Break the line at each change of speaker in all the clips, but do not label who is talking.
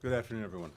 Good afternoon, everyone.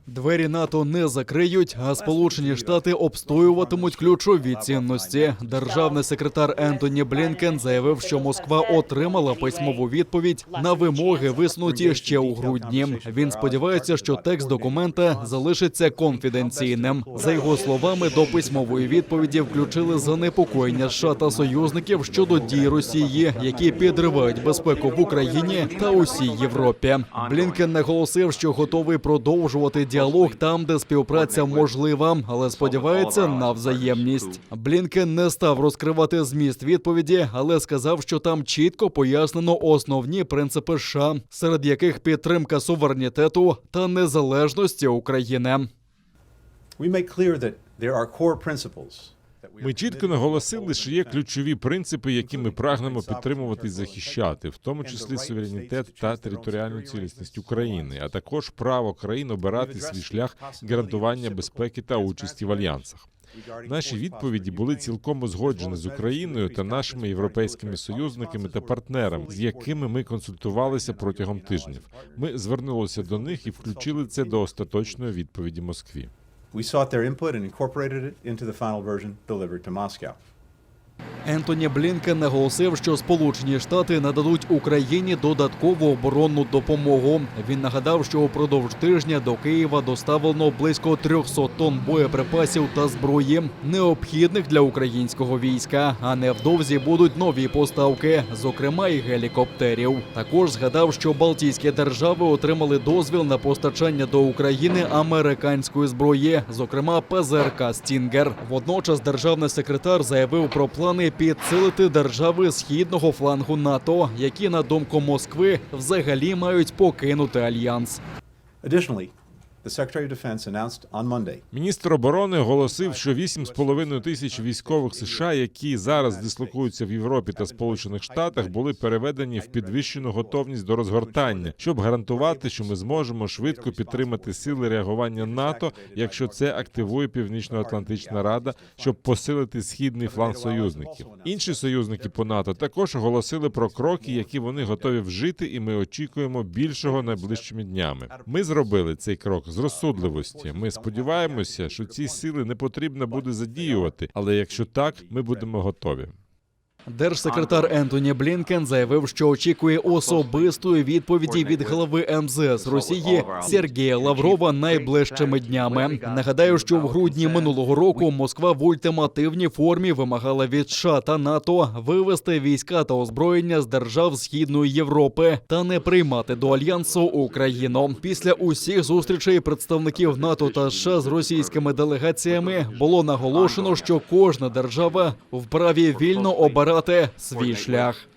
Двері НАТО не закриють, а Сполучені Штати обстоюватимуть ключові цінності. Державний секретар Ентоні Блінкен заявив, що Москва отримала письмову відповідь на вимоги, висунуті ще у грудні. Він сподівається, що текст документа залишиться конфіденційним. За його словами, до письмової відповіді включили занепокоєння США та союзників щодо дій Росії, які підривають безпеку в Україні та усій Європі. Блінкен наголосив, що готовий продовжувати діалог там, де співпраця можлива, але сподівається на взаємність. Блінкен не став розкривати зміст відповіді, але сказав, що там чітко пояснено основні принципи США, серед яких підтримка суверенітету та незалежності України.
Ми чітко наголосили, що є ключові принципи, які ми прагнемо підтримувати і захищати, в тому числі суверенітет та територіальну цілісність України, а також право країн обирати свій шлях гарантування безпеки та участі в альянсах. Наші відповіді були цілком узгоджені з Україною та нашими європейськими союзниками та партнерами, з якими ми консультувалися протягом тижнів. Ми звернулися до них і включили це до остаточної відповіді Москві.
We sought their input and incorporated it into the final version delivered to Moscow.
Ентоні Блінкен наголосив, що Сполучені Штати нададуть Україні додаткову оборонну допомогу. Він нагадав, що упродовж тижня до Києва доставлено близько 300 тонн боєприпасів та зброї, необхідних для українського війська, а невдовзі будуть нові поставки, зокрема і гелікоптерів. Також згадав, що Балтійські держави отримали дозвіл на постачання до України американської зброї, зокрема ПЗРК «Стінгер». Водночас державний секретар заявив про плани підсилити держави східного флангу НАТО, які, на думку Москви, взагалі мають покинути альянс.
Additionally, the Secretary of Defense announced on Monday
Міністр оборони оголосив, що 8,5 тисяч військових США, які зараз дислокуються в Європі та Сполучених Штатах, були переведені в підвищену готовність до розгортання, щоб гарантувати, що ми зможемо швидко підтримати сили реагування НАТО, якщо це активує Північно-Атлантична Рада, щоб посилити східний фланг союзників. Інші союзники по НАТО також оголосили про кроки, які вони готові вжити, і ми очікуємо більшого найближчими днями. Ми зробили цей крок з розсудливості. Ми сподіваємося, що ці сили не потрібно буде задіювати, але якщо так, ми будемо готові.
Держсекретар Ентоні Блінкен заявив, що очікує особистої відповіді від глави МЗС Росії Сергія Лаврова найближчими днями. Нагадаю, що в грудні минулого року Москва в ультимативній формі вимагала від США та НАТО вивести війська та озброєння з держав Східної Європи та не приймати до альянсу Україну. Після усіх зустрічей представників НАТО та США з російськими делегаціями було наголошено, що кожна держава вправі вільно обирати свій шлях.